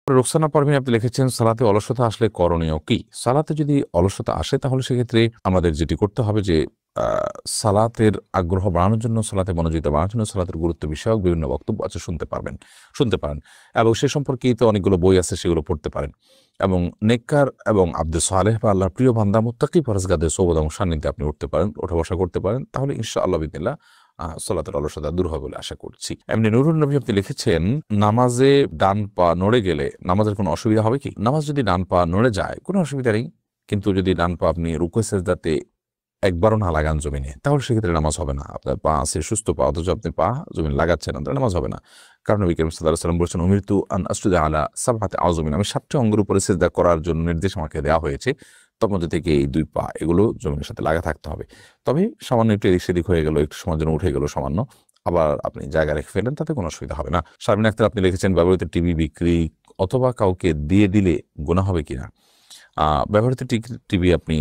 রোকসানা পারভীন আপনি লিখেছেন, সালাতে অলসতা আসলে করণীয় কি? সালাতে যদি অলসতা আসে তাহলে সেক্ষেত্রে আমাদের যেটি করতে হবে যে সালাতের আগ্রহ বাড়ানোর জন্য, সালাতে মনোযোগিতা বাড়ানোর জন্য সালাতের গুরুত্ব বিষয়ক বিভিন্ন বক্তব্য আছে, শুনতে পারেন এবং সে সম্পর্কিত অনেকগুলো বই আছে, সেগুলো পড়তে পারেন এবং নেককার এবং আব্দে সালেহ বা আল্লাহর প্রিয় বান্দা মুত্তাকি পরহেজগারদের সোহবত এবং সান্নিধ্যে আপনি উঠতে পারেন, ওঠা বসা করতে পারেন, তাহলে ইনশাআল্লাহ বিদিনিল্লাহ সালাতের অলসতা দূর হবে বলে আশা করছি। এমনি নুরুন নবী আপনি লিখেছেন, নামাজে ডান পা নড়ে গেলে নামাজের কোনো অসুবিধা হবে কি? নামাজ যদি ডান পা নড়ে যায় কোনো অসুবিধা নেই, কিন্তু যদি ডান পা আপনি রুকু সেজদাতে একবারও না লাগান জমিনে, তাহলে সেক্ষেত্রে নামাজ হবে না। আপনার পা আছে সুস্থ পা, অথচ আপনি পা জমিনে লাগাচ্ছেন না, তাহলে নামাজ হবে না। কারণ নবী করিম সাল্লাল্লাহু আলাইহি ওয়াসাল্লাম বলেছেন, উমিরতু আন আসজুদা আলা সাবআতি আযমিন, আমি ৭টি অঙ্গের উপরে সিজদা করার জন্য নির্দেশ আমাকে দেওয়া হয়েছে, তার মধ্যে থেকে এই ২ পা এগুলো জমিনের সাথে লাগা থাকতে হবে। তবে সামান্য একটু এদিক সেদিক হয়ে গেল, একটু সময়ের জন্য উঠে গেল সামান্য, আবার আপনি জায়গা রেখে ফেলেন, তাতে কোনো অসুবিধা হবে না। শারমিন আক্তার আপনি লিখেছেন, ব্যবহৃত টিভি বিক্রি অথবা কাউকে দিয়ে দিলে গুনাহ হবে কিনা? ব্যবহৃত টিভি আপনি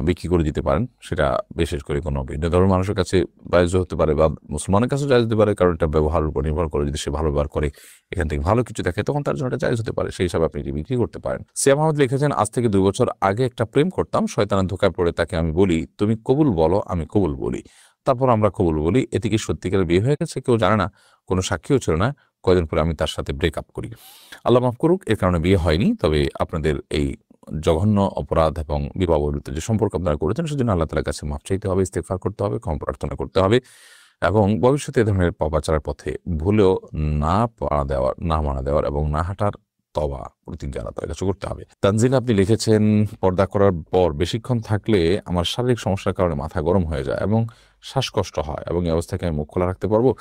বিক্রি করে দিতে পারেন, সেটা বিশেষ করে কোনো ভিন্ন ধর্মের মানুষের কাছে জায়েজ হতে পারে বা মুসলমানের কাছেও জায়েজ হতে পারে, কারণ এটা ব্যবহারের উপর নির্ভর করে। যদি সে ভালো ব্যবহার করে, এখান থেকে ভালো কিছু দেখে, তখন তার জন্য এটা জায়েজ হতে পারে, সেই হিসাবে আপনি এটি বিক্রি করতে পারেন। সিয়াম আহমদ লিখেছেন, আজ থেকে ২ বছর আগে একটা প্রেম করতাম, শয়তানের ধোঁকায় পড়ে তাকে আমি বলি তুমি কবুল বলো, আমি কবুল বলি, তারপর আমরা কবুল বলি, এতে কি সত্যিকারের বিয়ে হয়ে গেছে? কেউ জানে না, কোনো সাক্ষীও ছিল না। কয়দিন পরে আমি তার সাথে ব্রেকআপ করি, আল্লাহ মাফ করুক, এর কারণে বিয়ে হয়নি। তবে আপনাদের এই জঘন্য অপরাধ এবং বিবাহ বহির্ভূত যে সম্পর্ক আপনারা করেছেন, সেজন্য আল্লাহ তাআলার কাছে মাফ চাইতে হবে, ইস্তেগফার করতে হবে, ক্ষমা প্রার্থনা করতে হবে এবং ভবিষ্যতে এ ধরনের পাপাচারের পথে ভুলেও না মানা দেওয়ার এবং না হাঁটার তওবা প্রতিজ্ঞা আল্লাহ তাআলার কাছে করতে হবে। তানজিল আপনি লিখেছেন, পর্দা করার পর বেশিক্ষণ থাকলে আমার শারীরিক সমস্যার কারণে মাথা গরম হয়ে যায় এবং শ্বাসকষ্ট হয়, এবং এই অবস্থাকে আমি মুখ খোলা রাখতে পারবো?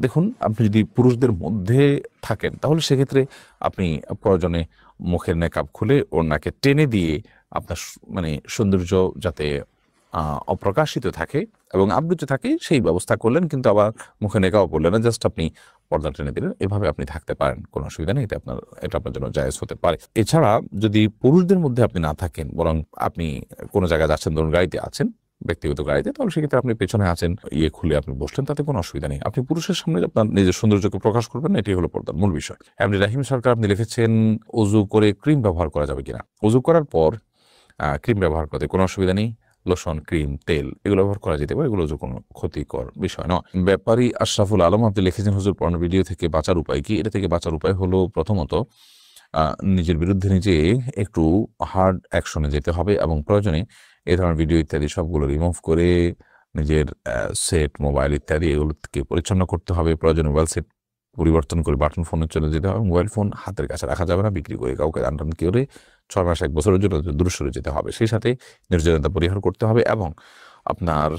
দেখুন, আপনি যদি পুরুষদের মধ্যে থাকেন তাহলে সেক্ষেত্রে আপনি প্রয়োজনে মুখের নেকাব খুলে ওড়নাকে টেনে দিয়ে আপনার মানে সৌন্দর্য যাতে অপ্রকাশিত থাকে এবং আবৃত থাকে সেই ব্যবস্থা করলেন, কিন্তু আবার মুখে নেকাবও পড়লেন না, জাস্ট আপনি পর্দা টেনে দিলেন, এভাবে আপনি থাকতে পারেন, কোনো অসুবিধা নেই। এটা আপনার জন্য জায়েজ হতে পারে। এছাড়া যদি পুরুষদের মধ্যে আপনি না থাকেন, বরং আপনি কোনো জায়গায় যাচ্ছেন, ধরুন গাড়িতে আছেন, ব্যক্তিগত গাড়িতে, তাহলে সেক্ষেত্রে আপনি পেছনে আছেন, খুলে আপনি বসলেন, তাতে কোনো অসুবিধা নেই। আপনি পুরুষের সামনে আপনার নিজের সৌন্দর্যকে প্রকাশ করবেন না, এটাই হলো পর্দার মূল বিষয়। এমনি রাহিম সরকার আপনি লিখেছেন, অজু করে ক্রিম ব্যবহার করা যাবে কিনা? অজু করার পর ক্রিম ব্যবহার করতে কোনো অসুবিধা নেই। লোশন, ক্রিম, তেল এগুলো ব্যবহার করা যেতে পারে, এগুলো কোনো ক্ষতিকর বিষয় নয়। ব্যাপারী আশরাফুল আলম আপনি লিখেছেন, হুজুর পর্নো ভিডিও থেকে বাঁচার উপায় কি? এটা থেকে বাঁচার উপায় হলো, প্রথমত নিজের বিরুদ্ধে নিজে একটু হার্ড অ্যাকশনে যেতে হবে এবং প্রয়োজনে এই ধরনের ভিডিও ইত্যাদি সবগুলো রিমুভ করে নিজের সেট, মোবাইল ইত্যাদি এগুলোকে পরিচ্ছন্ন করতে হবে। প্রয়োজনে মোবাইল সেট পরিবর্তন করে বাটন ফোনে চলে যেতে হবে। মোবাইল ফোন হাতের কাছে রাখা যাবে না, বিক্রি করে কাউকে দান করে ৬ মাস ১ বছরের জন্য দূরে সরে যেতে হবে। সেই সাথে নির্জনতা পরিহার করতে হবে এবং আপনার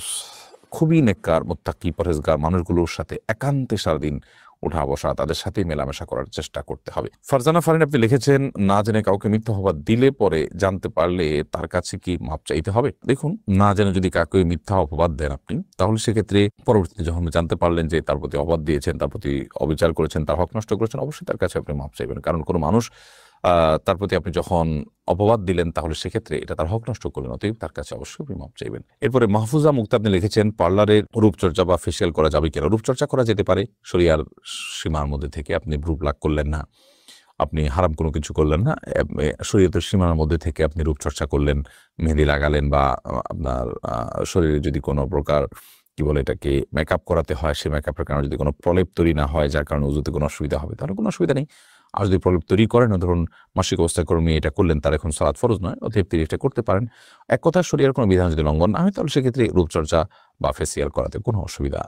খুবই নেককার মুত্তাকি পরহেজগার মানুষগুলোর সাথে একান্তে সারাদিন উঠা বসা, তাদের সাথে মেলামেশা করার চেষ্টা করতে হবে। ফারজানা ফারিন আপনি লিখেছেন, না জেনে কাউকে মিথ্যা অপবাদ দিলে পরে জানতে পারলে তার কাছে কি মাপ চাইতে হবে? দেখুন, না জেনে যদি কাউকে মিথ্যা অপবাদ দেন আপনি, তাহলে সেক্ষেত্রে পরবর্তীতে যখন জানতে পারলেন যে তার প্রতি অপবাদ দিয়েছেন, তার প্রতি অবিচার করেছেন, তার হক নষ্ট করেছেন, অবশ্যই তার কাছে আপনি মাপ চাইবেন। কারণ কোনো মানুষ তার প্রতি আপনি যখন অপবাদ দিলেন, তাহলে সেক্ষেত্রে এটা তার হক নষ্ট করলেন, অতএব তার কাছে অবশ্যই আপনি মাপ চাইবেন। এরপরে মাহফুজা মুক্তা আপনি লিখেছেন, পার্লারের রূপচর্চা বা ফেসিয়াল করা যাবে কিনা? রূপচর্চা করা যেতে পারে শরিয়ার সীমার মধ্যে থেকে। আপনি ভ্রু প্লাক করলেন না, আপনি হারাম কোনো কিছু করলেন না, শরীয়তের সীমার মধ্যে থেকে আপনি রূপচর্চা করলেন, মেহেদি লাগালেন বা আপনার শরীরে যদি কোনো প্রকার কি বলে এটাকে মেকআপ করাতে হয়, সেই মেকআপের কারণে যদি কোনো প্রলেপ তৈরি না হয়, যার কারণে উজুতে কোনো অসুবিধা হবে, তাহলে কোনো অসুবিধা নেই। আর যদি প্রলেপ তৈরি করেন, ধরুন মাসিক অবস্থায় কর্মী এটা করলেন, তার এখন সালাত ফরজ নয়, অতএব তিনি এটা করতে পারেন। এক কথা, শরীয়তের কোনো বিধান যদি লঙ্ঘন না হয়, তাহলে সেক্ষেত্রে রূপচর্চা বা ফেসিয়াল করাতে কোনো অসুবিধা